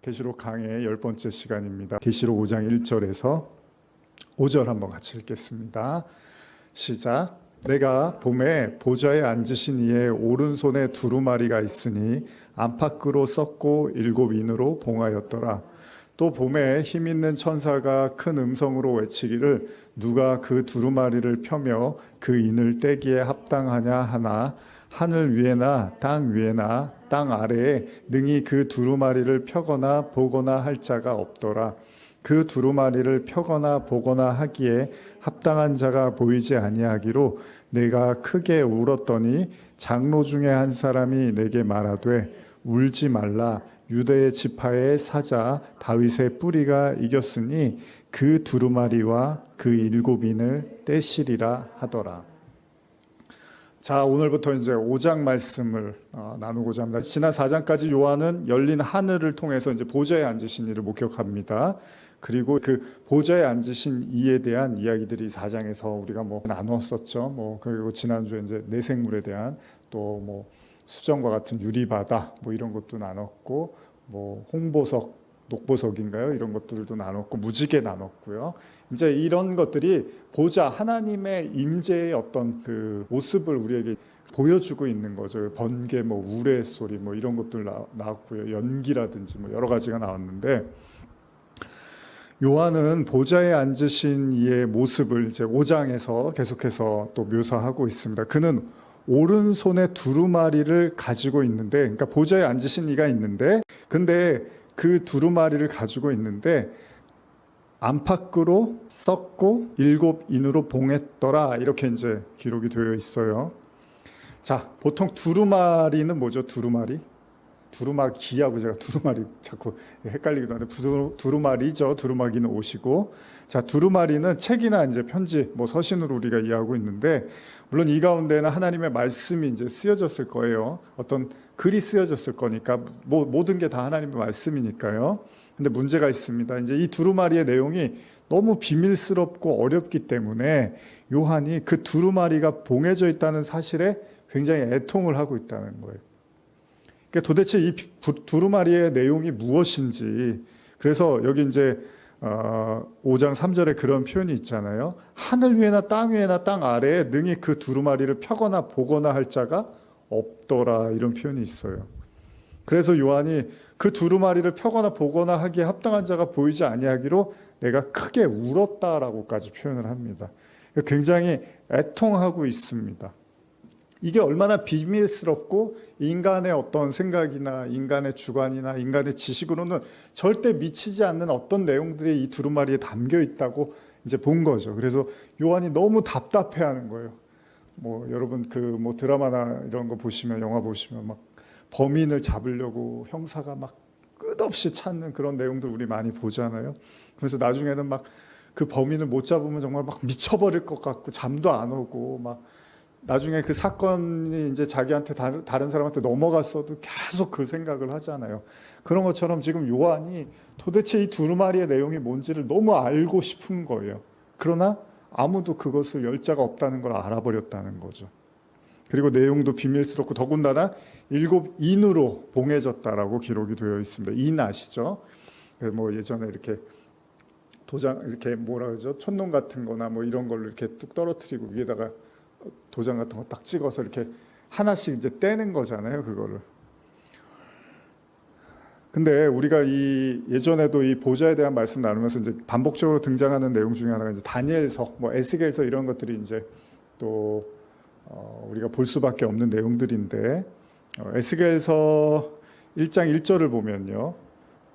계시록 강의 10번째 시간입니다. 계시록 5장 1절에서 5절 한번 같이 읽겠습니다. 시작. 내가 봄에 보좌에 앉으신 이의 오른손에 두루마리가 있으니 안팎으로 썩고 7인으로 봉하였더라. 또 봄에 힘있는 천사가 큰 음성으로 외치기를 누가 그 두루마리를 펴며 그 인을 떼기에 합당하냐 하나 하늘 위에나 땅 위에나 땅 아래에 능히 그 두루마리를 펴거나 보거나 할 자가 없더라. 그 두루마리를 펴거나 보거나 하기에 합당한 자가 보이지 아니하기로 내가 크게 울었더니 장로 중에 한 사람이 내게 말하되 울지 말라. 유대의 지파의 사자 다윗의 뿌리가 이겼으니 그 두루마리와 그 7인을 떼시리라 하더라. 자, 오늘부터 이제 5장 말씀을 나누고자 합니다. 지난 4장까지 요한은 열린 하늘을 통해서 이제 보좌에 앉으신 이를 목격합니다. 그리고 그 보좌에 앉으신 이에 대한 이야기들이 4장에서 우리가 나누었었죠. 그리고 지난주에 이제 내생물에 대한 또 수정과 같은 유리바다 이런 것도 나눴고 홍보석, 녹보석인가요? 이런 것들도 나눴고 무지개 나눴고요. 이제 이런 것들이 보좌 하나님의 임재의 어떤 그 모습을 우리에게 보여주고 있는 거죠. 번개, 우레소리 이런 것들 나왔고요. 연기라든지 여러 가지가 나왔는데 요한은 보좌에 앉으신 이의 모습을 이제 5장에서 계속해서 또 묘사하고 있습니다. 그는 오른손에 두루마리를 가지고 있는데, 그러니까 보좌에 앉으신 이가 있는데, 근데 그 두루마리를 가지고 있는데 안팎으로 썩고 7인으로 봉했더라. 이렇게 이제 기록이 되어 있어요. 자, 보통 두루마리는 뭐죠? 두루마기하고 제가 두루마리 자꾸 헷갈리기도 하는데 두루마리죠. 두루마기는 옷이고, 자, 두루마리는 책이나 이제 편지, 서신으로 우리가 이해하고 있는데, 물론 이 가운데는 하나님의 말씀이 이제 쓰여졌을 거예요. 어떤 글이 쓰여졌을 거니까 모든 게 다 하나님의 말씀이니까요. 근데 문제가 있습니다. 이제 이 두루마리의 내용이 너무 비밀스럽고 어렵기 때문에 요한이 그 두루마리가 봉해져 있다는 사실에 굉장히 애통을 하고 있다는 거예요. 그러니까 도대체 이 두루마리의 내용이 무엇인지, 그래서 여기 이제 5장 3절에 그런 표현이 있잖아요. 하늘 위에나 땅 위에나 땅 아래에 능히 그 두루마리를 펴거나 보거나 할 자가 없더라, 이런 표현이 있어요. 그래서 요한이 그 두루마리를 펴거나 보거나 하기에 합당한 자가 보이지 아니하기로 내가 크게 울었다라고까지 표현을 합니다. 굉장히 애통하고 있습니다. 이게 얼마나 비밀스럽고 인간의 어떤 생각이나 인간의 주관이나 인간의 지식으로는 절대 미치지 않는 어떤 내용들이 이 두루마리에 담겨 있다고 이제 본 거죠. 그래서 요한이 너무 답답해하는 거예요. 여러분 드라마나 이런 거 보시면, 영화 보시면 범인을 잡으려고 형사가 끝없이 찾는 그런 내용들 우리 많이 보잖아요. 그래서 나중에는 그 범인을 못 잡으면 정말 미쳐버릴 것 같고 잠도 안 오고 나중에 그 사건이 이제 자기한테 다른 사람한테 넘어갔어도 계속 그 생각을 하잖아요. 그런 것처럼 지금 요한이 도대체 이 두루마리의 내용이 뭔지를 너무 알고 싶은 거예요. 그러나 아무도 그것을 열 자가 없다는 걸 알아버렸다는 거죠. 그리고 내용도 비밀스럽고 더군다나 7인으로 봉해졌다라고 기록이 되어 있습니다. 인 아시죠? 예전에 이렇게 도장, 이렇게 촌농 같은 거나 이런 걸로 이렇게 뚝 떨어뜨리고 위에다가 도장 같은 거 딱 찍어서 이렇게 하나씩 이제 떼는 거잖아요, 그거를. 근데 우리가 예전에도 이 보좌에 대한 말씀 나누면서 이제 반복적으로 등장하는 내용 중에 하나가 이제 다니엘서, 에스겔서 이런 것들이 이제 또 우리가 볼 수밖에 없는 내용들인데, 에스겔서 1장 1절을 보면요.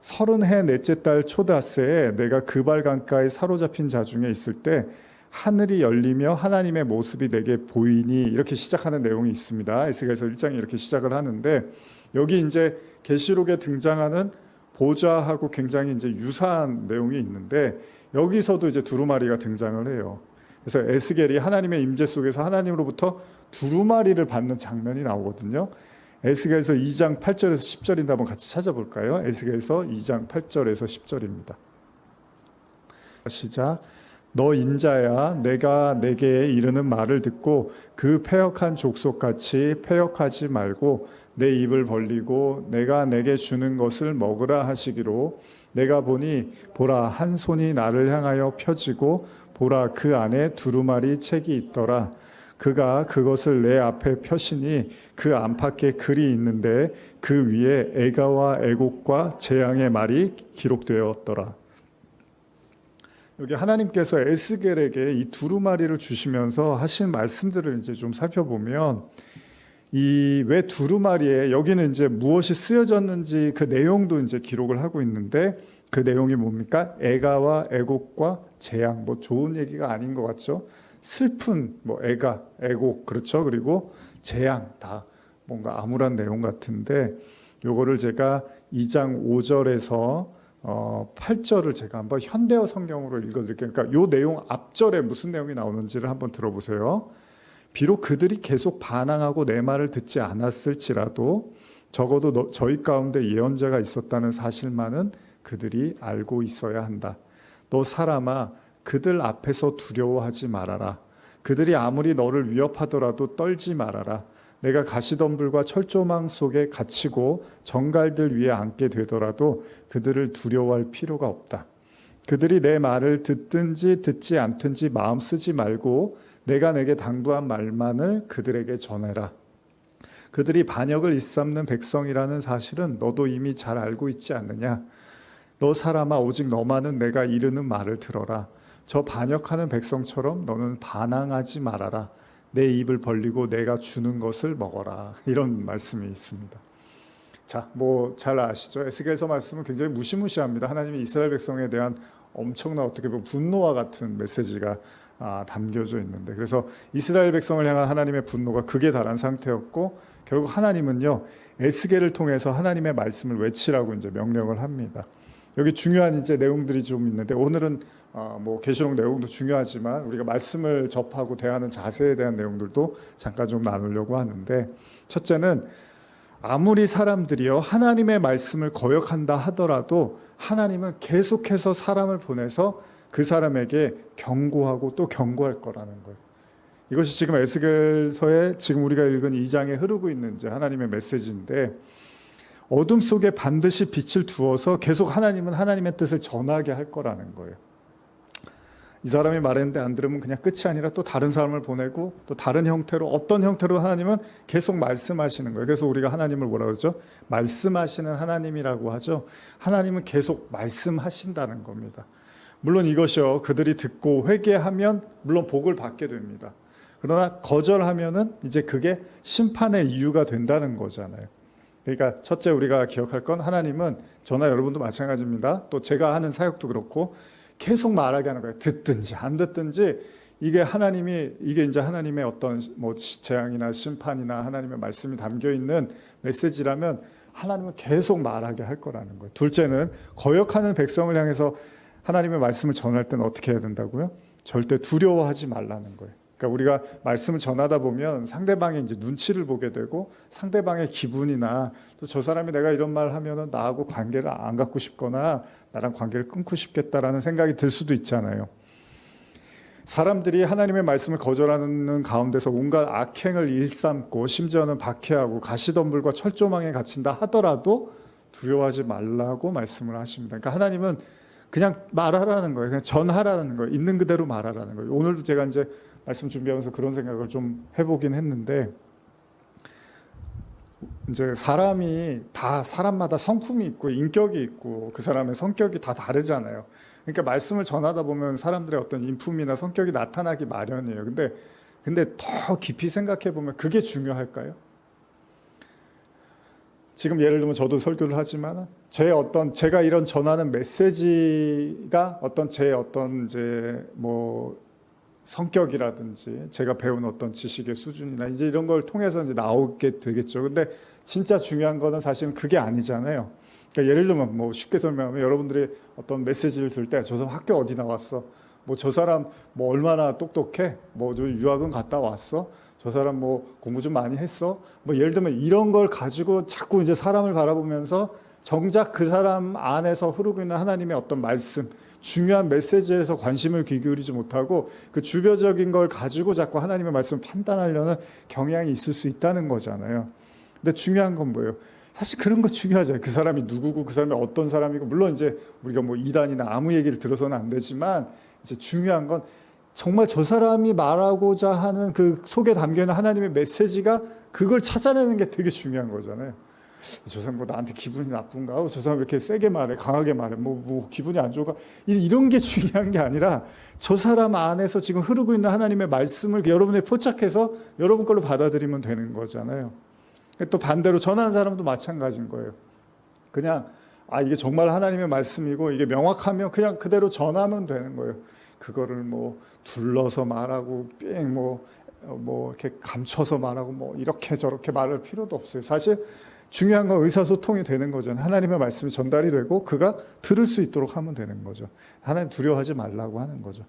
30해 넷째 달 초닷새에 내가 그발 강가에 사로잡힌 자 중에 있을 때 하늘이 열리며 하나님의 모습이 내게 보이니, 이렇게 시작하는 내용이 있습니다. 에스겔서 1장이 이렇게 시작을 하는데, 여기 이제 계시록에 등장하는 보좌하고 굉장히 이제 유사한 내용이 있는데, 여기서도 이제 두루마리가 등장을 해요. 그래서 에스겔이 하나님의 임재 속에서 하나님으로부터 두루마리를 받는 장면이 나오거든요. 에스겔서 2장 8절에서 10절인데 한번 같이 찾아볼까요? 에스겔서 2장 8절에서 10절입니다. 시작. 너 인자야, 내가 내게 이르는 말을 듣고 그 패역한 족속같이 패역하지 말고 내 입을 벌리고 내가 내게 주는 것을 먹으라 하시기로 내가 보니 보라 한 손이 나를 향하여 펴지고 보라 그 안에 두루마리 책이 있더라. 그가 그것을 내 앞에 펴시니 그 안팎에 글이 있는데 그 위에 애가와 애곡과 재앙의 말이 기록되었더라. 여기 하나님께서 에스겔에게 이 두루마리를 주시면서 하신 말씀들을 이제 좀 살펴보면 이 왜 두루마리에 여기는 이제 무엇이 쓰여졌는지 그 내용도 이제 기록을 하고 있는데 그 내용이 뭡니까? 애가와 애곡과 재앙. 뭐 좋은 얘기가 아닌 것 같죠? 슬픈 뭐 애가, 애곡 그렇죠? 그리고 재앙 다 뭔가 암울한 내용 같은데 요거를 제가 2장 5절에서 8절을 제가 한번 현대어 성경으로 읽어드릴게요. 그러니까 요 내용 앞절에 무슨 내용이 나오는지를 한번 들어보세요. 비록 그들이 계속 반항하고 내 말을 듣지 않았을지라도 적어도 저희 가운데 예언자가 있었다는 사실만은 그들이 알고 있어야 한다. 너 사람아 그들 앞에서 두려워하지 말아라. 그들이 아무리 너를 위협하더라도 떨지 말아라. 내가 가시덤불과 철조망 속에 갇히고 정갈들 위에 앉게 되더라도 그들을 두려워할 필요가 없다. 그들이 내 말을 듣든지 듣지 않든지 마음 쓰지 말고 내가 내게 당부한 말만을 그들에게 전해라. 그들이 반역을 일삼는 백성이라는 사실은 너도 이미 잘 알고 있지 않느냐. 너 사람아 오직 너만은 내가 이르는 말을 들어라. 저 반역하는 백성처럼 너는 반항하지 말아라. 내 입을 벌리고 내가 주는 것을 먹어라. 이런 말씀이 있습니다. 자, 뭐 잘 아시죠? 에스겔서 말씀은 굉장히 무시무시합니다. 하나님이 이스라엘 백성에 대한 엄청난 어떻게 보면 분노와 같은 메시지가 담겨져 있는데 그래서 이스라엘 백성을 향한 하나님의 분노가 극에 달한 상태였고 결국 하나님은요 에스겔을 통해서 하나님의 말씀을 외치라고 이제 명령을 합니다. 여기 중요한 이제 내용들이 좀 있는데 오늘은 뭐 계시록 내용도 중요하지만 우리가 말씀을 접하고 대하는 자세에 대한 내용들도 잠깐 좀 나누려고 하는데 첫째는 아무리 사람들이요 하나님의 말씀을 거역한다 하더라도 하나님은 계속해서 사람을 보내서 그 사람에게 경고하고 또 경고할 거라는 거예요. 이것이 지금 에스겔서에 지금 우리가 읽은 2장에 흐르고 있는 이제 하나님의 메시지인데 어둠 속에 반드시 빛을 두어서 계속 하나님은 하나님의 뜻을 전하게 할 거라는 거예요. 이 사람이 말했는데 안 들으면 그냥 끝이 아니라 또 다른 사람을 보내고 또 다른 형태로 어떤 형태로 하나님은 계속 말씀하시는 거예요. 그래서 우리가 하나님을 뭐라 그러죠? 말씀하시는 하나님이라고 하죠. 하나님은 계속 말씀하신다는 겁니다. 물론 이것이요 그들이 듣고 회개하면 물론 복을 받게 됩니다. 그러나 거절하면은 이제 그게 심판의 이유가 된다는 거잖아요. 그러니까 첫째 우리가 기억할 건 하나님은 저나 여러분도 마찬가지입니다. 또 제가 하는 사역도 그렇고 계속 말하게 하는 거예요. 듣든지 안 듣든지 이게 이제 하나님의 어떤 뭐 재앙이나 심판이나 하나님의 말씀이 담겨 있는 메시지라면 하나님은 계속 말하게 할 거라는 거예요. 둘째는 거역하는 백성을 향해서 하나님의 말씀을 전할 때는 어떻게 해야 된다고요? 절대 두려워하지 말라는 거예요. 그러니까 우리가 말씀을 전하다 보면 상대방의 이제 눈치를 보게 되고 상대방의 기분이나 또 저 사람이 내가 이런 말 하면은 나하고 관계를 안 갖고 싶거나 나랑 관계를 끊고 싶겠다라는 생각이 들 수도 있잖아요. 사람들이 하나님의 말씀을 거절하는 가운데서 온갖 악행을 일삼고 심지어는 박해하고 가시덤불과 철조망에 갇힌다 하더라도 두려워하지 말라고 말씀을 하십니다. 그러니까 하나님은 그냥 말하라는 거예요. 그냥 전하라는 거예요. 있는 그대로 말하라는 거예요. 오늘도 제가 이제 말씀 준비하면서 그런 생각을 좀 해보긴 했는데 이제 사람마다 성품이 있고 인격이 있고 그 사람의 성격이 다 다르잖아요. 그러니까 말씀을 전하다 보면 사람들의 어떤 인품이나 성격이 나타나기 마련이에요. 근데 더 깊이 생각해 보면 그게 중요할까요? 지금 예를 들면 저도 설교를 하지만 제가 이런 전하는 메시지가 제 이제 뭐 성격이라든지 제가 배운 어떤 지식의 수준이나 이제 이런 걸 통해서 이제 나오게 되겠죠. 근데 진짜 중요한 거는 사실은 그게 아니잖아요. 그러니까 예를 들면 뭐 쉽게 설명하면 여러분들이 어떤 메시지를 들을 때 저 사람 학교 어디 나왔어? 뭐 저 사람 뭐 얼마나 똑똑해? 뭐 저 유학은 갔다 왔어? 저 사람 뭐 공부 좀 많이 했어? 뭐 예를 들면 이런 걸 가지고 자꾸 이제 사람을 바라보면서 정작 그 사람 안에서 흐르고 있는 하나님의 어떤 말씀, 중요한 메시지에서 관심을 기울이지 못하고 그 주변적인 걸 가지고 자꾸 하나님의 말씀을 판단하려는 경향이 있을 수 있다는 거잖아요. 근데 중요한 건 뭐예요? 사실 그런 거 중요하잖아요. 그 사람이 누구고 그 사람이 어떤 사람이고 물론 이제 우리가 뭐 이단이나 아무 얘기를 들어서는 안 되지만 이제 중요한 건 정말 저 사람이 말하고자 하는 그 속에 담겨 있는 하나님의 메시지가 그걸 찾아내는 게 되게 중요한 거잖아요. 저 사람 뭐 나한테 기분이 나쁜가? 저 사람 왜 이렇게 세게 말해, 강하게 말해, 뭐 기분이 안 좋을까? 이런 게 중요한 게 아니라 저 사람 안에서 지금 흐르고 있는 하나님의 말씀을 여러분에 포착해서 여러분 걸로 받아들이면 되는 거잖아요. 또 반대로 전하는 사람도 마찬가지인 거예요. 그냥 이게 정말 하나님의 말씀이고 이게 명확하면 그냥 그대로 전하면 되는 거예요. 그거를 뭐 둘러서 말하고 뭐 이렇게 감춰서 말하고 뭐 이렇게 저렇게 말할 필요도 없어요. 사실 중요한 건 의사소통이 되는 거잖아요. 하나님의 말씀이 전달이 되고 그가 들을 수 있도록 하면 되는 거죠. 하나님 두려워하지 말라고 하는 거죠.